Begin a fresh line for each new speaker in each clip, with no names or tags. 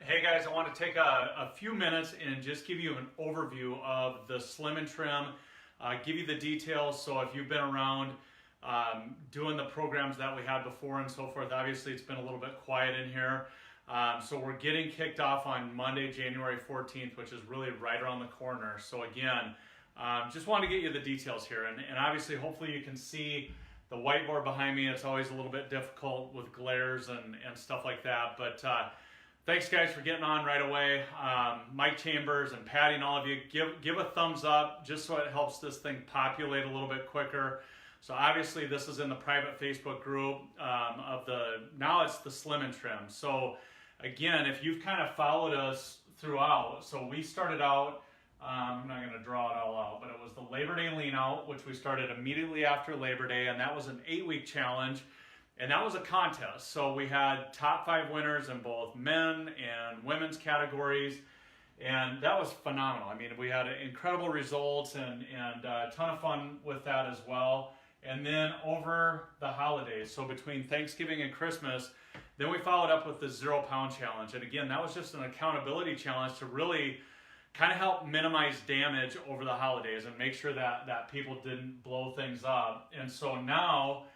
Hey guys, I want to take a few minutes and just give you an overview of the Slim and Trim, give you the details. So if you've been around doing the programs that we had before and so forth, obviously it's been a little bit quiet in here. So we're getting kicked off on Monday, January 14th, which is really right around the corner. So again, just wanted to get you the details here. And obviously, hopefully you can see the whiteboard behind me. It's always a little bit difficult with glares and stuff like that. But thanks guys for getting on right away. Mike Chambers and Patty and all of you, give a thumbs up just so it helps this thing populate a little bit quicker. So obviously this is in the private Facebook group now it's the Slim and Trim. So again, if you've kind of followed us throughout, so we started out, I'm not going to draw it all out, but it was the Labor Day Lean Out, which we started immediately after Labor Day, and that was an 8-week challenge. And that was a contest. So we had top 5 winners in both men and women's categories. And that was phenomenal. I mean, we had incredible results and a ton of fun with that as well. And then over the holidays, so between Thanksgiving and Christmas, then we followed up with the 0 pound challenge. And again, that was just an accountability challenge to really kind of help minimize damage over the holidays and make sure that people didn't blow things up. And so now,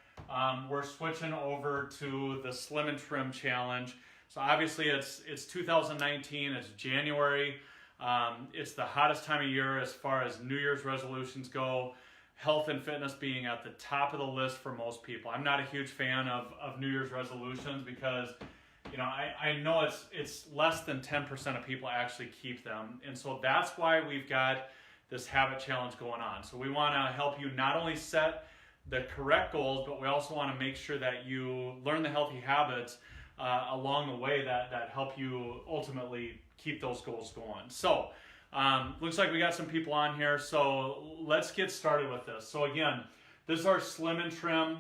we're switching over to the Slim and Trim Challenge. So obviously it's 2019, it's January. It's the hottest time of year as far as New Year's resolutions go. Health and fitness being at the top of the list for most people. I'm not a huge fan of New Year's resolutions because, you know, I know it's less than 10% of people actually keep them. And so that's why we've got this habit challenge going on. So we want to help you not only set the correct goals, but we also want to make sure that you learn the healthy habits along the way that help you ultimately keep those goals going. So looks like we got some people on here, so let's get started with this. So again, this is our Slim and Trim.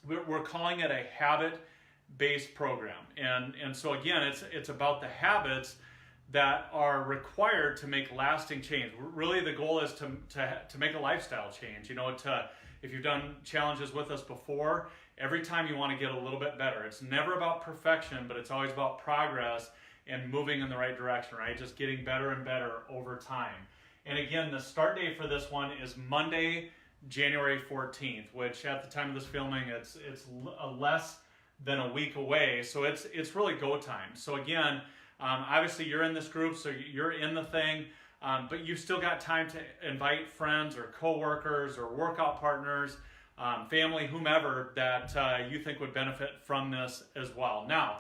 We're calling it a habit-based program, and so again, it's about the habits that are required to make lasting change. Really, the goal is to make a lifestyle change. You know, if you've done challenges with us before, every time you want to get a little bit better. It's never about perfection, but it's always about progress and moving in the right direction, right? Just getting better and better over time. And again, the start date for this one is Monday, January 14th, which at the time of this filming, it's less than a week away. So it's really go time. So again, obviously you're in this group, so you're in the thing. But you've still got time to invite friends or coworkers or workout partners, family, whomever that you think would benefit from this as well. Now,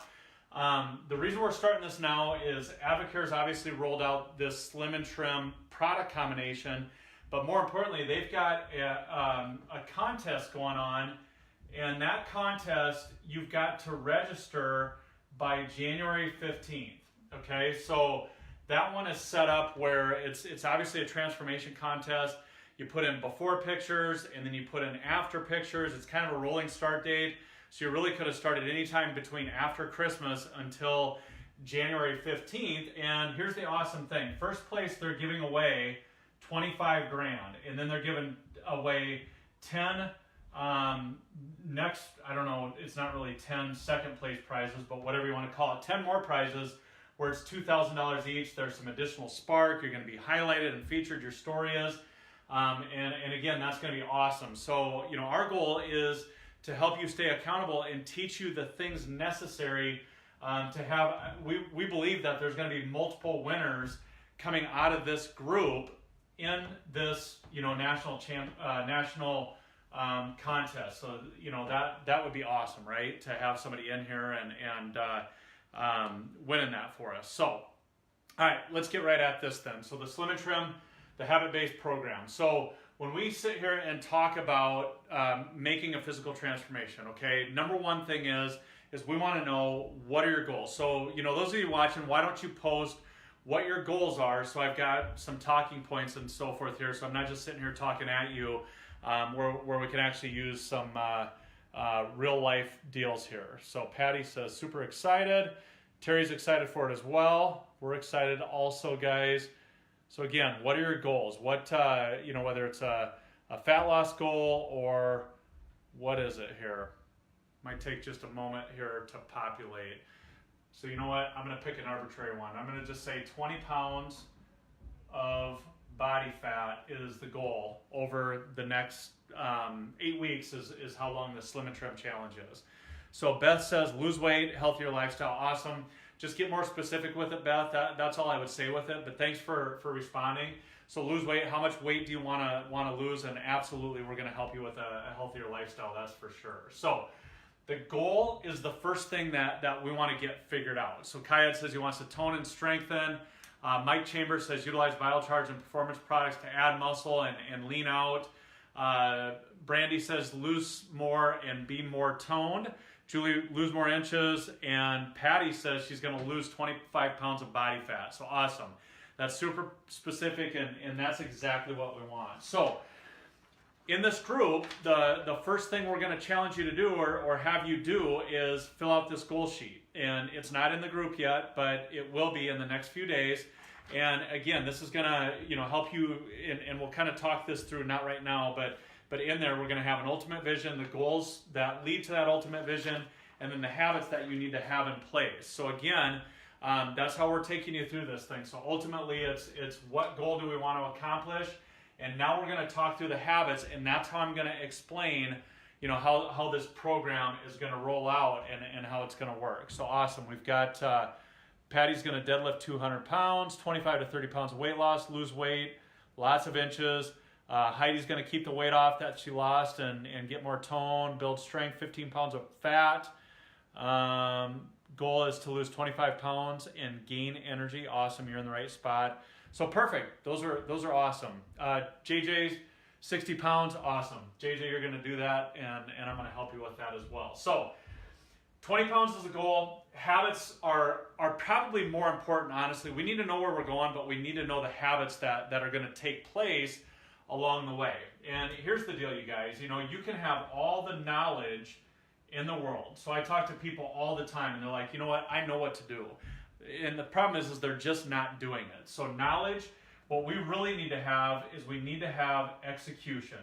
the reason we're starting this now is Advocare's obviously rolled out this Slim and Trim product combination, but more importantly, they've got a contest going on, and that contest, you've got to register by January 15th, okay? So that one is set up where it's obviously a transformation contest. You put in before pictures and then you put in after pictures. It's kind of a rolling start date. So you really could have started anytime between after Christmas until January 15th. And here's the awesome thing. First place, they're giving away 25 grand. And then they're giving away 10 next, I don't know, it's not really 10 second place prizes, but whatever you want to call it, 10 more prizes where it's $2,000 each. There's some additional spark. You're going to be highlighted and featured. Your story is. And again, that's going to be awesome. So, you know, our goal is to help you stay accountable and teach you the things necessary to have. We believe that there's going to be multiple winners coming out of this group in this, you know, national contest. So, you know, that would be awesome, right? To have somebody in here and winning that for us. So, all right, let's get right at this then. So the Slim and Trim, the habit-based program. So when we sit here and talk about making a physical transformation, okay, number one thing is we want to know, what are your goals? So, you know, those of you watching, why don't you post what your goals are? So I've got some talking points and so forth here. So I'm not just sitting here talking at you, where we can actually use some real life deals here. So Patty says, super excited. Terry's excited for it as well. We're excited also, guys. So again, what are your goals? What, you know, whether it's a fat loss goal or what is it here? Might take just a moment here to populate. So you know what? I'm going to pick an arbitrary one. I'm going to just say 20 pounds of body fat is the goal over the next 8 weeks is how long the Slim and Trim Challenge is. So Beth says lose weight, healthier lifestyle. Awesome. Just get more specific with it, Beth. That's all I would say with it. But thanks for responding. So lose weight. How much weight do you want to lose? And absolutely, we're going to help you with a healthier lifestyle. That's for sure. So the goal is the first thing that we want to get figured out. So Kayed says he wants to tone and strengthen. Mike Chambers says utilize Vitalcharge and performance products to add muscle and lean out. Brandy says lose more and be more toned. Julie, lose more inches. And Patty says she's going to lose 25 pounds of body fat. So awesome. That's super specific, and that's exactly what we want. So in this group, the first thing we're going to challenge you to do or have you do is fill out this goal sheet. And it's not in the group yet, but it will be in the next few days. And again, this is going to help you, and we'll kind of talk this through, not right now, but in there we're going to have an ultimate vision, the goals that lead to that ultimate vision, and then the habits that you need to have in place. So again, that's how we're taking you through this thing. So ultimately, it's what goal do we want to accomplish, and now we're going to talk through the habits, and that's how I'm going to explain, how this program is going to roll out and how it's going to work. So awesome. We've got Patty's going to deadlift 200 pounds, 25 to 30 pounds of weight loss, lose weight, lots of inches. Heidi's going to keep the weight off that she lost and get more tone, build strength, 15 pounds of fat. Goal is to lose 25 pounds and gain energy. Awesome, you're in the right spot. So perfect. Those are awesome. JJ, 60 pounds. Awesome. JJ, you're going to do that, and I'm going to help you with that as well. So 20 pounds is the goal. Habits are probably more important, honestly. We need to know where we're going, but we need to know the habits that are going to take place along the way. And here's the deal, you guys. You can have all the knowledge in the world. So I talk to people all the time, and they're like, you know what? I know what to do. And the problem is they're just not doing it. So knowledge, what we really need to have is we need to have execution.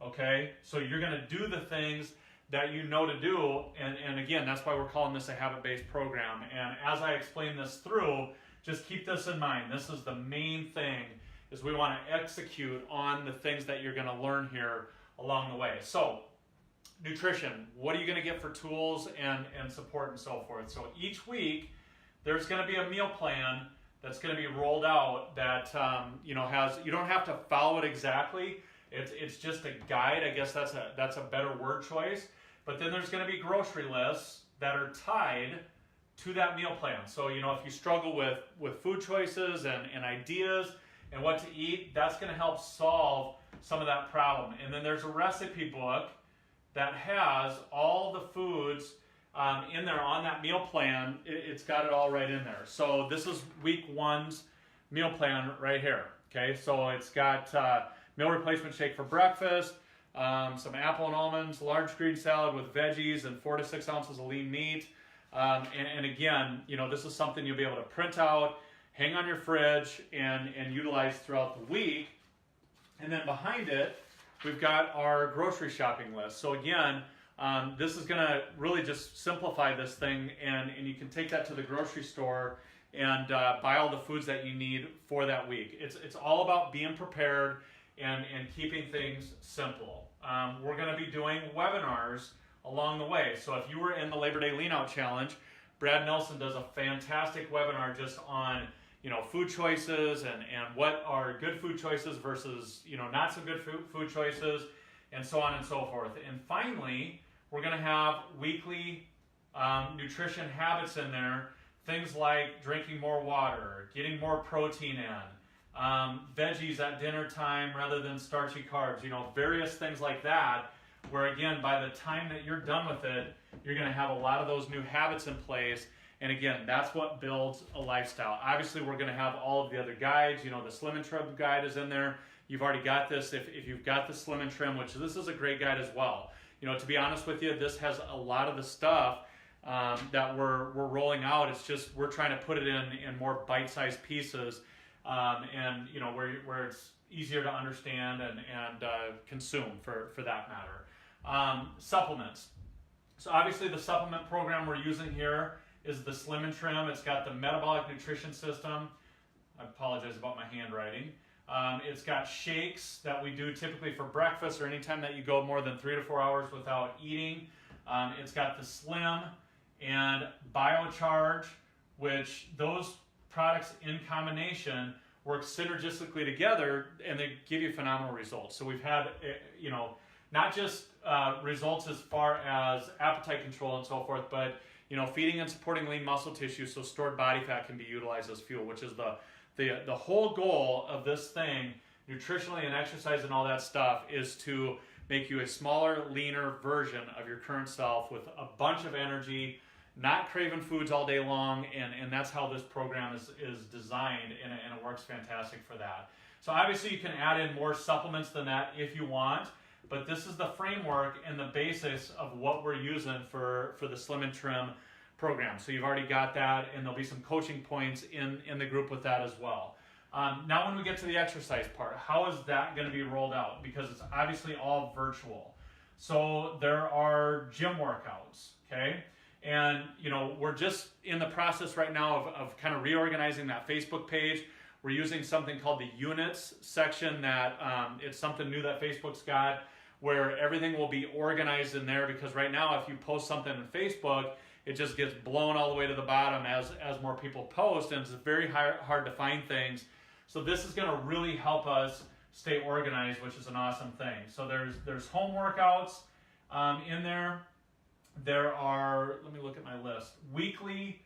Okay? So you're going to do the things that you know to do, and again, that's why we're calling this a habit-based program. And as I explain this through, just keep this in mind. This is the main thing, is we want to execute on the things that you're going to learn here along the way. So nutrition, what are you going to get for tools and support and so forth? So each week, there's going to be a meal plan that's going to be rolled out that has, you don't have to follow it exactly. It's just a guide. I guess that's a better word choice. But then there's going to be grocery lists that are tied to that meal plan. So if you struggle with food choices and ideas and what to eat, that's going to help solve some of that problem. And then there's a recipe book that has all the foods in there on that meal plan. It's got it all right in there. So this is week 1's meal plan right here. Okay, so it's got meal replacement shake for breakfast, some apple and almonds, large green salad with veggies, and 4 to 6 ounces of lean meat. And again, this is something you'll be able to print out, hang on your fridge, and utilize throughout the week. And then behind it, we've got our grocery shopping list. So again, this is going to really just simplify this thing, and you can take that to the grocery store and buy all the foods that you need for that week. It's all about being prepared and keeping things simple. We're going to be doing webinars along the way. So if you were in the Labor Day Lean Out Challenge, Brad Nelson does a fantastic webinar just on food choices and what are good food choices versus not so good food choices, and so on and so forth. And finally, we're going to have weekly nutrition habits in there, things like drinking more water, getting more protein in, veggies at dinner time rather than starchy carbs, various things like that, where again, by the time that you're done with it, you're going to have a lot of those new habits in place. And again, that's what builds a lifestyle. Obviously, we're going to have all of the other guides. The Slim and Trim guide is in there. You've already got this. If you've got the Slim and Trim, which this is a great guide as well. To be honest with you, this has a lot of the stuff that we're rolling out. It's just we're trying to put it in more bite-sized pieces, and where it's easier to understand and consume for that matter. Supplements. So obviously, the supplement program we're using here is the Slim and Trim. It's got the metabolic nutrition system. I apologize about my handwriting. It's got shakes that we do typically for breakfast or anytime that you go more than 3 to 4 hours without eating. It's got the Slim and Biocharge, which those products in combination work synergistically together and they give you phenomenal results. So we've had, not just results as far as appetite control and so forth, but feeding and supporting lean muscle tissue so stored body fat can be utilized as fuel, which is the whole goal of this thing, nutritionally and exercise and all that stuff, is to make you a smaller, leaner version of your current self with a bunch of energy, not craving foods all day long, and that's how this program is designed, and it works fantastic for that. So obviously you can add in more supplements than that if you want, but this is the framework and the basis of what we're using for the Slim and Trim program. So you've already got that, and there'll be some coaching points in the group with that as well. Now when we get to the exercise part, how is that going to be rolled out? Because it's obviously all virtual. So there are gym workouts, okay? And, we're just in the process right now of kind of reorganizing that Facebook page. We're using something called the units section that it's something new that Facebook's got, where everything will be organized in there, because right now if you post something on Facebook, it just gets blown all the way to the bottom as more people post, and it's very hard to find things. So this is going to really help us stay organized, which is an awesome thing. So there's home workouts in there. There are, let me look at my list, weekly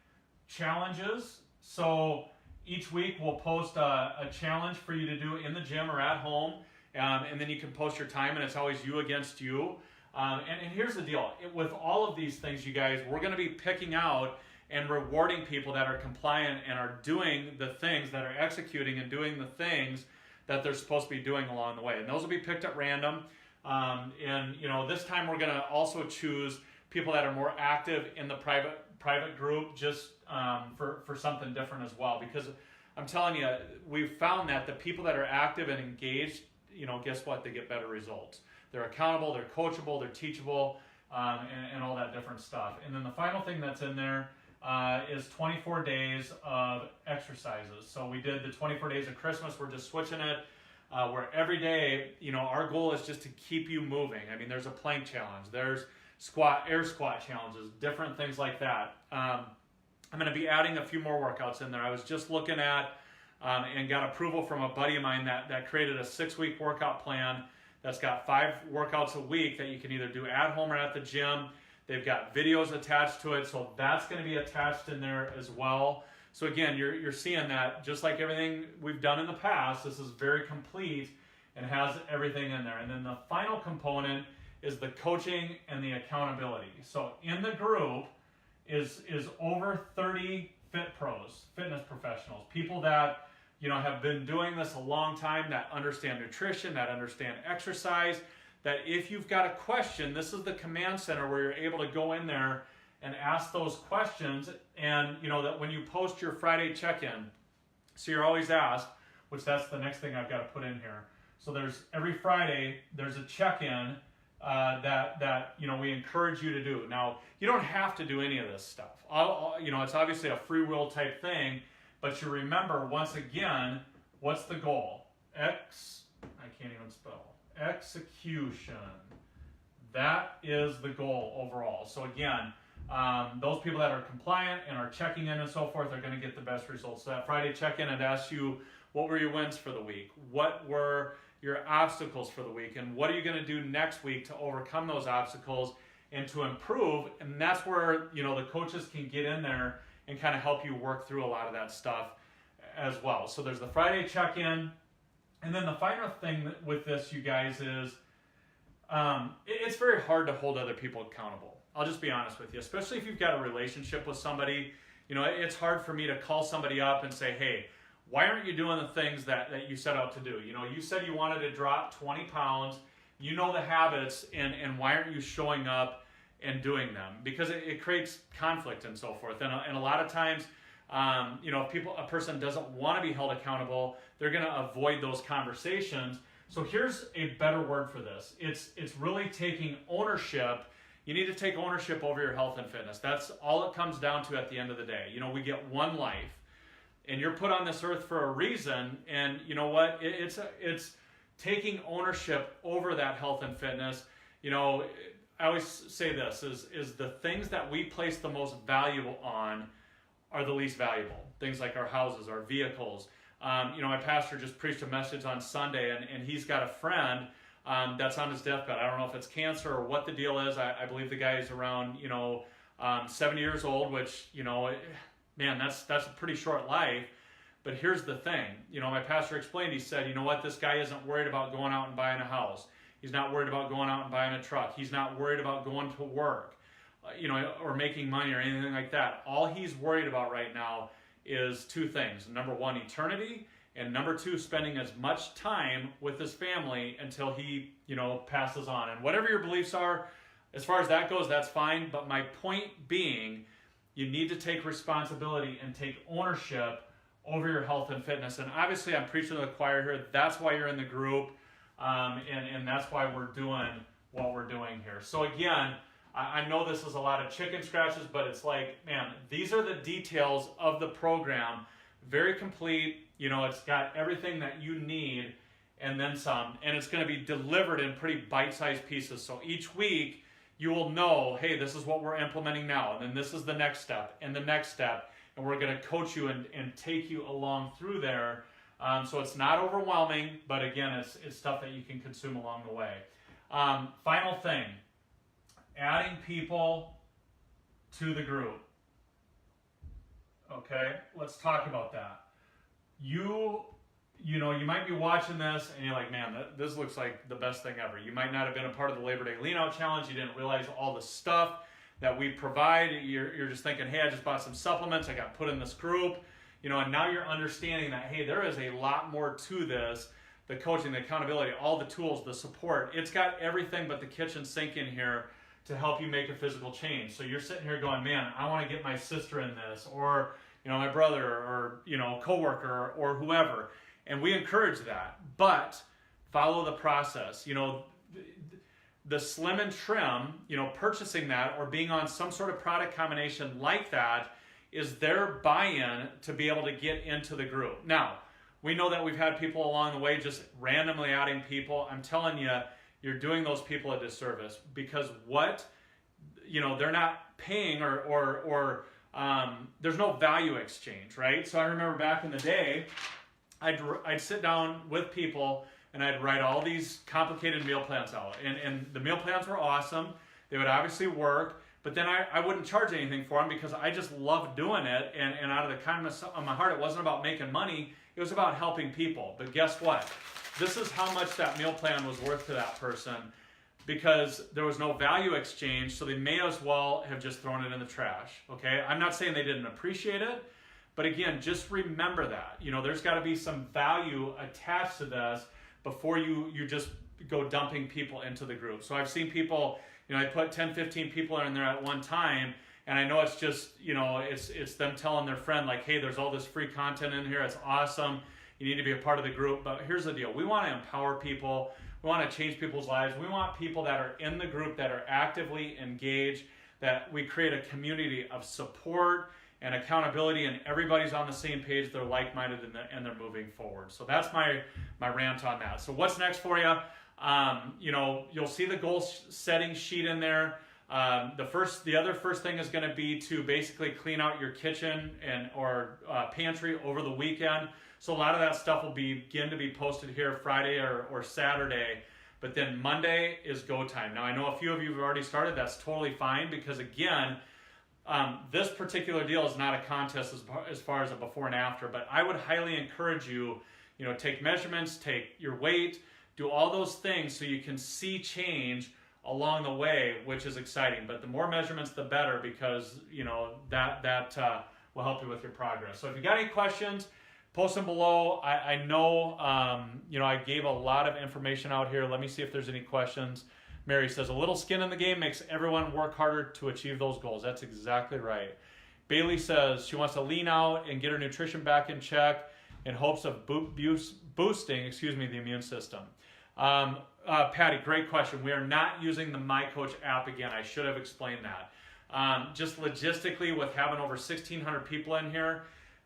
challenges. So each week we'll post a challenge for you to do in the gym or at home, and then you can post your time, and it's always you against you. And here's the deal. With all of these things, you guys, we're going to be picking out and rewarding people that are compliant and are doing the things, that are executing and doing the things that they're supposed to be doing along the way. And those will be picked at random. And this time we're going to also choose people that are more active in the private group, just for something different as well. Because I'm telling you, we've found that the people that are active and engaged, guess what? They get better results. They're accountable, they're coachable, they're teachable, and all that different stuff. And then the final thing that's in there is 24 days of exercises. So we did the 24 days of Christmas. We're just switching it, where every day, our goal is just to keep you moving. I mean, there's a plank challenge, there's air squat challenges, different things like that. I'm going to be adding a few more workouts in there. I was just looking at and got approval from a buddy of mine that created a 6-week workout plan that's got 5 workouts a week that you can either do at home or at the gym. They've got videos attached to it, so that's going to be attached in there as well. So again, you're seeing that just like everything we've done in the past, this is very complete and has everything in there. And then the final component is the coaching and the accountability. So in the group is over 30 fitness professionals, people that have been doing this a long time, that understand nutrition, that understand exercise, that if you've got a question, this is the command center where you're able to go in there and ask those questions. And that when you post your Friday check-in, so you're always asked, which that's the next thing I've got to put in here. So there's every Friday, there's a check-in that we encourage you to do. Now, you don't have to do any of this stuff. It's obviously a free will type thing, but you remember, once again, what's the goal? I can't even spell. Execution. That is the goal overall. So again, those people that are compliant and are checking in and so forth are going to get the best results. So that Friday check-in, I'd ask you, what were your wins for the week? What were your obstacles for the week? And what are you going to do next week to overcome those obstacles and to improve? And that's where, the coaches can get in there and kind of help you work through a lot of that stuff as well. So there's the Friday check-in. And then the final thing with this, you guys, is it's very hard to hold other people accountable. I'll just be honest with you, especially if you've got a relationship with somebody. It's hard for me to call somebody up and say, hey, why aren't you doing the things that you set out to do? You said you wanted to drop 20 pounds. You know the habits, and why aren't you showing up and doing them? Because it creates conflict and so forth. And a lot of times, if a person doesn't want to be held accountable, they're going to avoid those conversations. So here's a better word for this. It's really taking ownership you need to take ownership over your health and fitness. That's all it comes down to at the end of the day. You know, we get one life, and you're put on this earth for a reason. And you know what? It's taking ownership over that health and fitness. You know, I always say this, is the things that we place the most value on are the least valuable. Things like our houses, our vehicles. You know, my pastor just preached a message on Sunday, and he's got a friend that's on his deathbed. I don't know if it's cancer or what the deal is. I believe the guy is around, 70 years old, which, man, that's a pretty short life. But here's the thing. You know, my pastor explained, he said, you know what, this guy isn't worried about going out and buying a house. He's not worried about going out and buying a truck. He's not worried about going to work, or making money or anything like that. All he's worried about right now is two things. Number one, eternity. And number two, spending as much time with his family until he, passes on. And whatever your beliefs are, as far as that goes, that's fine. But my point being, you need to take responsibility and take ownership over your health and fitness. And obviously, I'm preaching to the choir here. That's why you're in the group. And that's why we're doing what we're doing here. So again, I know this is a lot of chicken scratches, but it's like, man, these are the details of the program. Very complete. It's got everything that you need and then some. And it's going to be delivered in pretty bite-sized pieces. So each week, you will know, hey, this is what we're implementing now. And then this is the next step and the next step. And we're going to coach you and take you along through there. So it's not overwhelming, but again, it's stuff that you can consume along the way. Final thing, adding people to the group. Okay, let's talk about that. You might be watching this and you're like, man, this looks like the best thing ever. You might not have been a part of the Labor Day Lean Out Challenge. You didn't realize all the stuff that we provide. You're just thinking, hey, I just bought some supplements. I got put in this group. And now you're understanding that, hey, there is a lot more to this. The coaching, the accountability, all the tools, the support. It's got everything but the kitchen sink in here to help you make a physical change. So you're sitting here going, man, I want to get my sister in this, or my brother, or coworker, or whoever. And we encourage that. But follow the process. The Slim and Trim, purchasing that or being on some sort of product combination like that is their buy-in to be able to get into the group. Now, we know that we've had people along the way just randomly adding people. I'm telling you, you're doing those people a disservice, because they're not paying or there's no value exchange, right? So I remember back in the day, I'd sit down with people and I'd write all these complicated meal plans out. And the meal plans were awesome. They would obviously work. But then I wouldn't charge anything for them because I just loved doing it. And out of the kindness of my heart, it wasn't about making money. It was about helping people. But guess what? This is how much that meal plan was worth to that person, because there was no value exchange. So they may as well have just thrown it in the trash. Okay? I'm not saying they didn't appreciate it. But again, just remember that. There's got to be some value attached to this before you just go dumping people into the group. So I've seen people... I put 10, 15 people in there at one time, and I know it's just, it's them telling their friend, like, hey, there's all this free content in here. It's awesome. You need to be a part of the group. But here's the deal. We want to empower people. We want to change people's lives. We want people that are in the group that are actively engaged, that we create a community of support and accountability, and everybody's on the same page. They're like-minded, and they're moving forward. So that's my rant on that. So what's next for you? You'll see the goal setting sheet in there. The other first thing is going to be to basically clean out your kitchen or pantry over the weekend. So a lot of that stuff will begin to be posted here Friday or Saturday. But then Monday is go time. Now, I know a few of you have already started. That's totally fine, because again, this particular deal is not a contest as far as a before and after. But I would highly encourage you, take measurements, take your weight, do all those things so you can see change along the way, which is exciting. But the more measurements, the better, because that will help you with your progress. So if you got any questions, post them below. I know I gave a lot of information out here. Let me see if there's any questions. Mary says, a little skin in the game makes everyone work harder to achieve those goals. That's exactly right. Bailey says she wants to lean out and get her nutrition back in check in hopes of boosting the immune system. Patty, great question. We are not using the MyCoach app again. I should have explained that. Just logistically, with having over 1,600 people in here,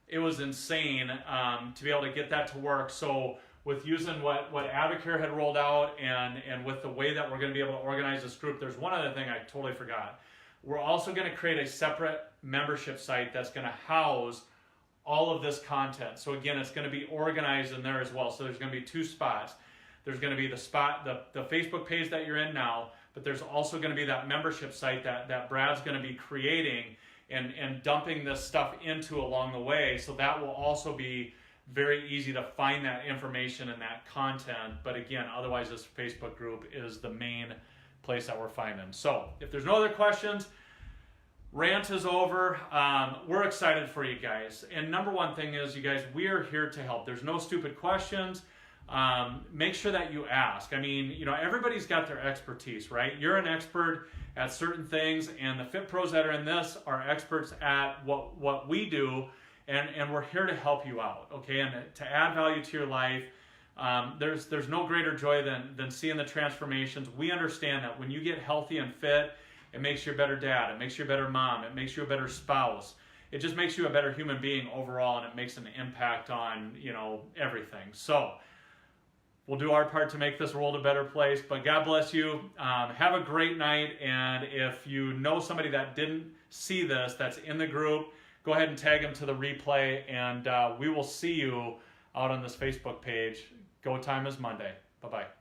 it was insane to be able to get that to work. So with using what Advocare had rolled out and with the way that we're going to be able to organize this group, there's one other thing I totally forgot. We're also going to create a separate membership site that's going to house all of this content. So again, it's going to be organized in there as well. So there's going to be 2 spots. There's going to be the Facebook page that you're in now, but there's also going to be that membership site that Brad's going to be creating and dumping this stuff into along the way. So that will also be very easy to find that information and that content. But again, otherwise this Facebook group is the main place that we're finding. So if there's no other questions, rant is over. We're excited for you guys. And number one thing is, you guys, we are here to help. There's no stupid questions. Make sure that you ask. I mean, you know, everybody's got their expertise, right? You're an expert at certain things, and the Fit Pros that are in this are experts at what we do, and we're here to help you out, okay? And to add value to your life. There's no greater joy than seeing the transformations. We understand that when you get healthy and fit, it makes you a better dad, it makes you a better mom, it makes you a better spouse. It just makes you a better human being overall, and it makes an impact on, you know, everything. So we'll do our part to make this world a better place, but God bless you. Have a great night, and if you know somebody that didn't see this that's in the group, go ahead and tag them to the replay, and we will see you out on this Facebook page. Go time is Monday. Bye-bye.